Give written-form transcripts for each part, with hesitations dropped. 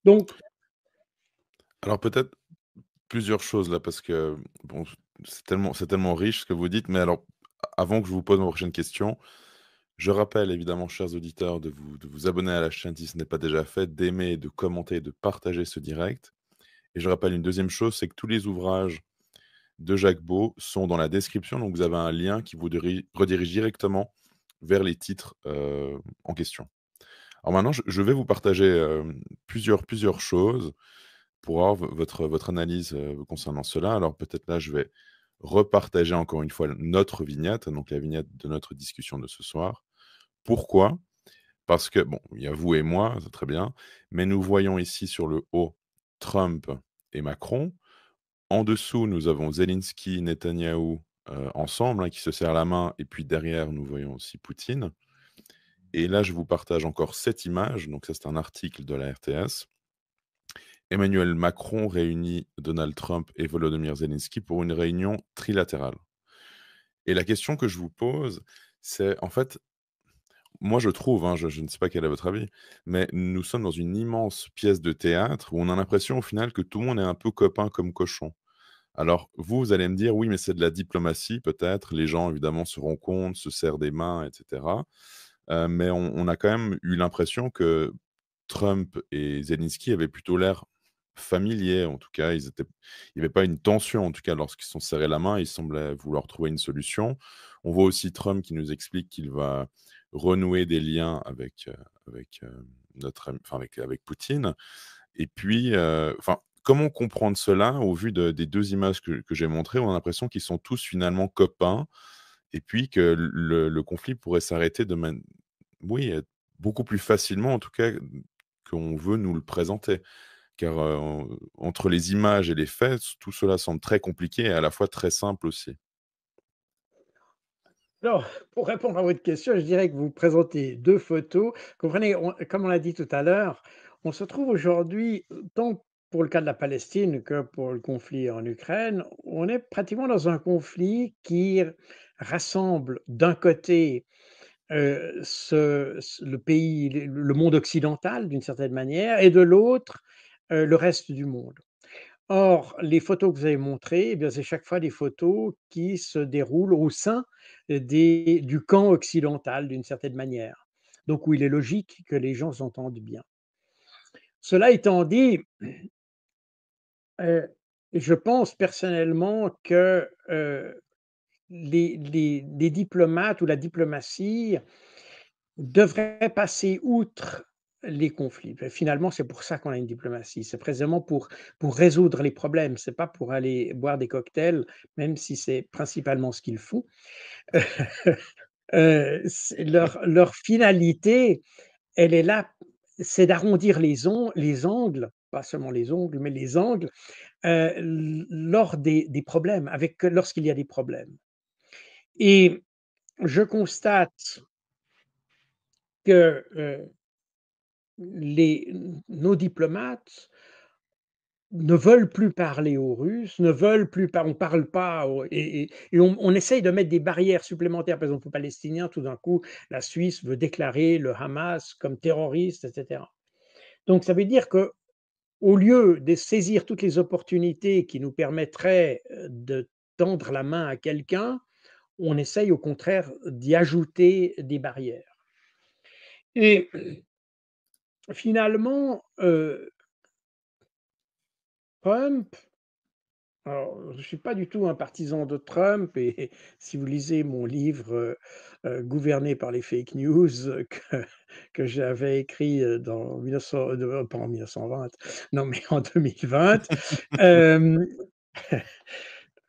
Donc, Alors peut-être plusieurs choses là, parce que bon, c'est tellement riche ce que vous dites, mais alors avant que je vous pose ma prochaine question, je rappelle évidemment, chers auditeurs, de vous abonner à la chaîne si ce n'est pas déjà fait, d'aimer, de commenter, de partager ce direct. Et je rappelle une deuxième chose, c'est que tous les ouvrages de Jacques Beau sont dans la description, donc vous avez un lien qui vous redirige directement vers les titres en question. Alors maintenant, je vais vous partager plusieurs choses pour avoir votre analyse concernant cela. Alors peut-être là, je vais repartager encore une fois notre vignette, donc la vignette de notre discussion de ce soir. Pourquoi? Parce que, bon, il y a vous et moi, c'est très bien, mais nous voyons ici sur le haut Trump et Macron. En dessous, nous avons Zelensky, Netanyahou ensemble, hein, qui se serrent la main, et puis derrière, nous voyons aussi Poutine. Et là, je vous partage encore cette image. Donc, ça, c'est un article de la RTS. Emmanuel Macron réunit Donald Trump et Volodymyr Zelensky pour une réunion trilatérale. Et la question que je vous pose, c'est en fait, moi je trouve, hein, je ne sais pas quel est votre avis, mais nous sommes dans une immense pièce de théâtre où on a l'impression au final que tout le monde est un peu copain comme cochon. Alors vous, vous allez me dire, oui, mais c'est de la diplomatie peut-être, les gens évidemment se rencontrent, se serrent des mains, etc. Mais on a quand même eu l'impression que Trump et Zelensky avaient plutôt l'air familiers. En tout cas, il y avait pas une tension, en tout cas, lorsqu'ils se sont serrés la main, ils semblaient vouloir trouver une solution. On voit aussi Trump qui nous explique qu'il va renouer des liens avec notre ami enfin, avec Poutine. Et puis, enfin, comment comprendre cela au vu des 2 images que j'ai montrées? On a l'impression qu'ils sont tous finalement copains et puis que le conflit pourrait s'arrêter de man oui, beaucoup plus facilement en tout cas, qu'on veut nous le présenter. Car, entre les images et les faits, tout cela semble très compliqué et à la fois très simple aussi. alors, pour répondre à votre question, je dirais que vous présentez 2 photos. Comprenez, comme on l'a dit tout à l'heure, on se trouve aujourd'hui, tant pour le cas de la Palestine que pour le conflit en Ukraine, on est pratiquement dans un conflit qui rassemble d'un côté, le pays, le monde occidental d'une certaine manière et de l'autre, le reste du monde. Or, les photos que vous avez montrées, eh bien, c'est chaque fois des photos qui se déroulent au sein du camp occidental d'une certaine manière. Donc, où il est logique que les gens s'entendent bien. Cela étant dit, euh, je pense personnellement que les diplomates ou la diplomatie devrait passer outre les conflits. Finalement, c'est pour ça qu'on a une diplomatie. C'est précisément pour résoudre les problèmes. C'est pas pour aller boire des cocktails, même si c'est principalement ce qu'ils font. Leur finalité, elle est là, c'est d'arrondir les angles, pas seulement les ongles, mais les angles, lors des problèmes, lorsqu'il y a des problèmes. Et je constate que les nos diplomates ne veulent plus parler aux Russes, ne veulent plus on parle pas aux et on essaye de mettre des barrières supplémentaires. Par exemple, aux Palestiniens, tout d'un coup, la Suisse veut déclarer le Hamas comme terroriste et cetera. Donc ça veut dire que au lieu de saisir toutes les opportunités qui nous permettraient, de tendre la main à quelqu'un, on essaye au contraire d'y ajouter des barrières et finalement, Trump. Alors, je suis pas du tout un partisan de Trump et si vous lisez mon livre, Gouverné par les fake news, que j'avais écrit, dans 1900 pas en 1920, non, mais en 2020, hem,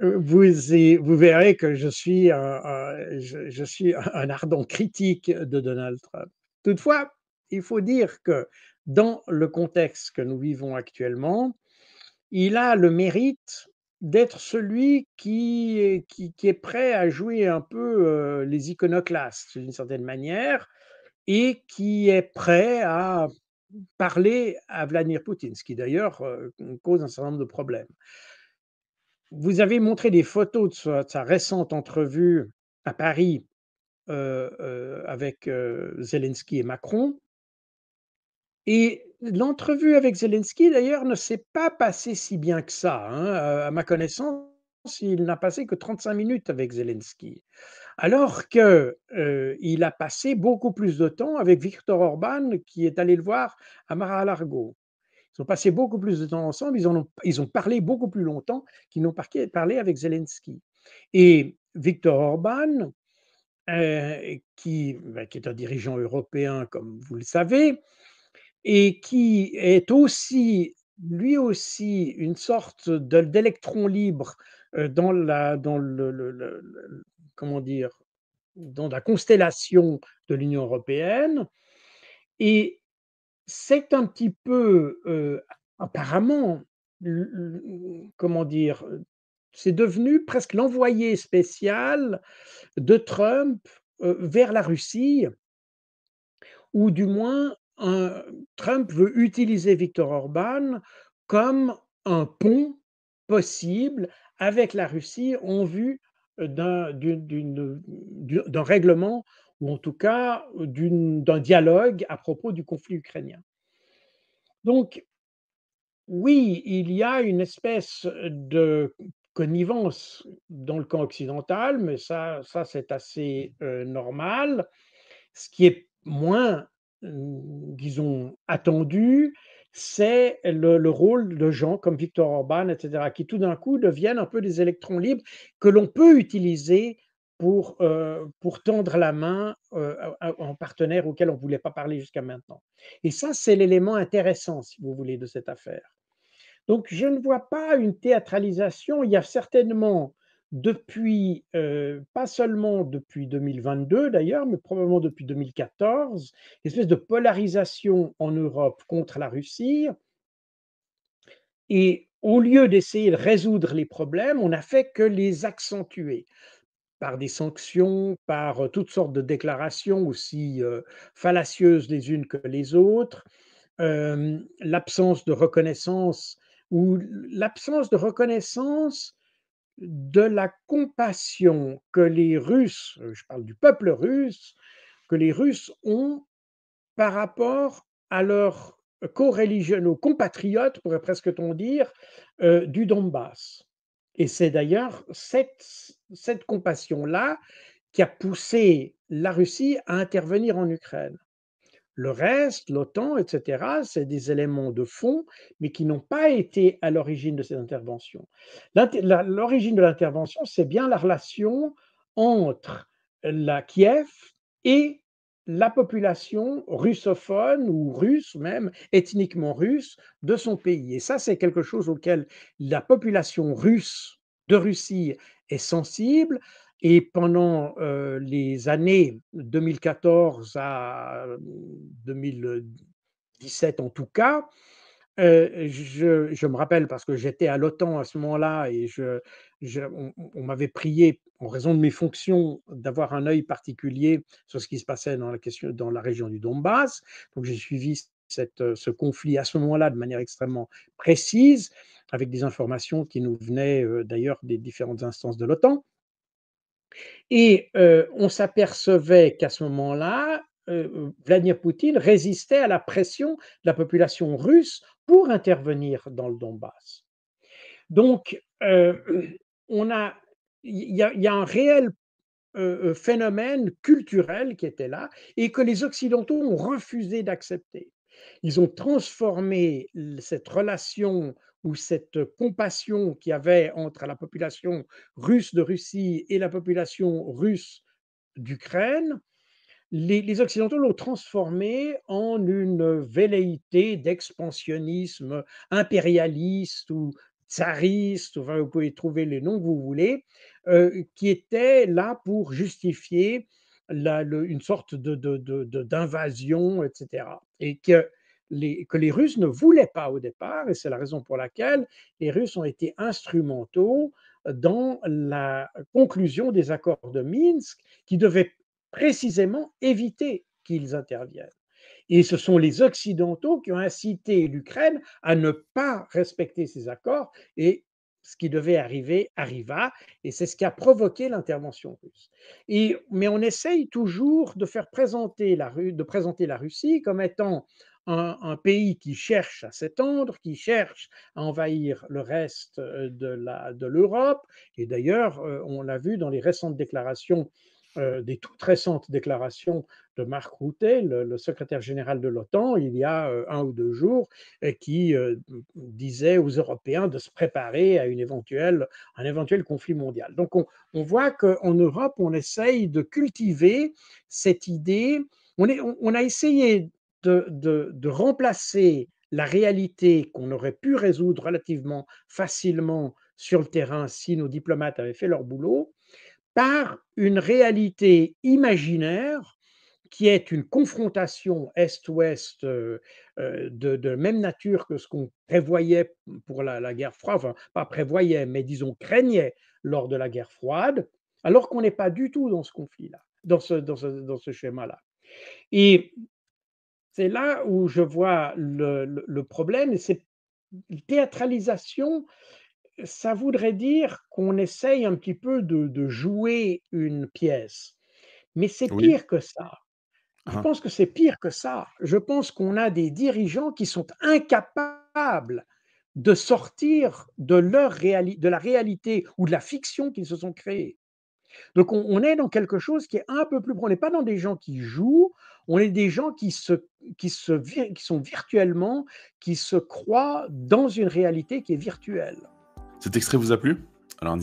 vous verrez que je suis un ardent critique de Donald Trump. Toutefois, il faut dire que dans le contexte que nous vivons actuellement, il a le mérite d'être celui qui est prêt à jouer un peu, les iconoclastes d'une certaine manière et qui est prêt à parler à Vladimir Poutine, ce qui d'ailleurs, cause un certain nombre de problèmes. Vous avez montré des photos de sa récente entrevue à Paris, avec, Zelensky et Macron et L'entrevue avec Zelensky, d'ailleurs, ne s'est pas passée si bien que ça, hein. À ma connaissance, il n'a passé que 35 minutes avec Zelensky. Alors que, il a passé beaucoup plus de temps avec Viktor Orban, qui est allé le voir à Mar-a-Lago. Ils ont passé beaucoup plus de temps ensemble, ils ont parlé beaucoup plus longtemps qu'ils n'ont parlé avec Zelensky. Et Viktor Orban, qui est un dirigeant européen, comme vous le savez, et qui est aussi, lui aussi, une sorte d'électron libre, dans le comment dire? Dans la constellation de l'Union européenne, et c'est un petit peu, apparemment, comment dire? C'est devenu presque l'envoyé spécial de Trump, vers la Russie, ou du moins, Trump veut utiliser Viktor Orban comme un pont possible avec la Russie en vue, d'un règlement, ou en tout cas, d'un dialogue à propos du conflit ukrainien. Donc oui, il y a une espèce de connivence dans le camp occidental, mais ça c'est assez, normal. Ce qui est moins, disons, attendu, c'est le rôle de gens comme Viktor Orban, et cetera, qui tout d'un coup deviennent un peu des électrons libres que l'on peut utiliser pour tendre la main, à un partenaire auquel on ne voulait pas parler jusqu'à maintenant. Et ça, c'est l'élément intéressant, si vous voulez, de cette affaire. Donc je ne vois pas une théâtralisation. Il y a certainement depuis, pas seulement depuis 2022 d'ailleurs, mais probablement depuis 2014, une espèce de polarisation en Europe contre la Russie, et au lieu d'essayer de résoudre les problèmes, on n'a fait que les accentuer par des sanctions, par, toutes sortes de déclarations aussi, fallacieuses les unes que les autres. L'absence de reconnaissance, ou l'absence de reconnaissance de la compassion que les Russes, je parle du peuple russe, que les Russes ont par rapport à leurs coreligionaux, compatriotes, pourrait presque-t-on dire, du Donbass. Et c'est d'ailleurs cette compassion-là qui a poussé la Russie à intervenir en Ukraine. Le reste, l'OTAN, et cetera, c'est des éléments de fond, mais qui n'ont pas été à l'origine de cette intervention. L'origine de l'intervention, c'est bien la relation entre la Kiev et la population russophone, ou russe même, ethniquement russe, de son pays. Et ça, c'est quelque chose auquel la population russe de Russie est sensible, et pendant, les années 2014 à 2017 en tout cas, je me rappelle parce que j'étais à l'OTAN à ce moment-là, et on m'avait prié, en raison de mes fonctions, d'avoir un œil particulier sur ce qui se passait dans la région du Donbass. Donc j'ai suivi ce conflit à ce moment-là de manière extrêmement précise, avec des informations qui nous venaient, d'ailleurs des différentes instances de l'OTAN. Et on s'apercevait qu'à ce moment-là, Vladimir Poutine résistait à la pression de la population russe pour intervenir dans le Donbass. Donc, on a il y a un réel, phénomène culturel qui était là, et que les occidentaux ont refusé d'accepter. Ils ont transformé cette relation, ou cette compassion qu'il y avait entre la population russe de Russie et la population russe d'Ukraine, les occidentaux l'ont transformé en une velléité d'expansionnisme impérialiste ou tsariste, enfin, vous pouvez trouver les noms que vous voulez, qui était là pour justifier une sorte d'invasion, et cetera. Et que les Russes ne voulaient pas au départ, et c'est la raison pour laquelle les Russes ont été instrumentaux dans la conclusion des accords de Minsk, qui devaient précisément éviter qu'ils interviennent. Et ce sont les Occidentaux qui ont incité l'Ukraine à ne pas respecter ces accords, et ce qui devait arriver arriva, et c'est ce qui a provoqué l'intervention russe. Mais on essaye toujours de présenter la Russie comme étant un pays qui cherche à s'étendre, qui cherche à envahir le reste de l'Europe. Et d'ailleurs, on l'a vu dans les récentes déclarations, des toutes récentes déclarations de Mark Rutte, le secrétaire général de l'OTAN, il y a 1 ou 2 jours, qui disait aux Européens de se préparer à un éventuel conflit mondial. Donc on voit qu'en Europe, on essaye de cultiver cette idée. On a essayé de remplacer la réalité qu'on aurait pu résoudre relativement facilement sur le terrain si nos diplomates avaient fait leur boulot, par une réalité imaginaire qui est une confrontation Est-Ouest de même nature que ce qu'on prévoyait pour la guerre froide, enfin pas prévoyait, mais disons craignait lors de la guerre froide, alors qu'on n'est pas du tout dans ce conflit-là, dans ce schéma-là. Et c'est là où je vois le problème, et c'est théâtralisation, ça voudrait dire qu'on essaye un petit peu de jouer une pièce, mais c'est Oui. pire que ça. Je Hein. pense que c'est pire que ça. Je pense qu'on a des dirigeants qui sont incapables de sortir de la réalité ou de la fiction qu'ils se sont créés. Donc on est dans quelque chose qui est un peu plus, on n'est pas dans des gens qui jouent, on est des gens qui sont virtuellement, qui se croient dans une réalité qui est virtuelle. Cet extrait vous a plu? Alors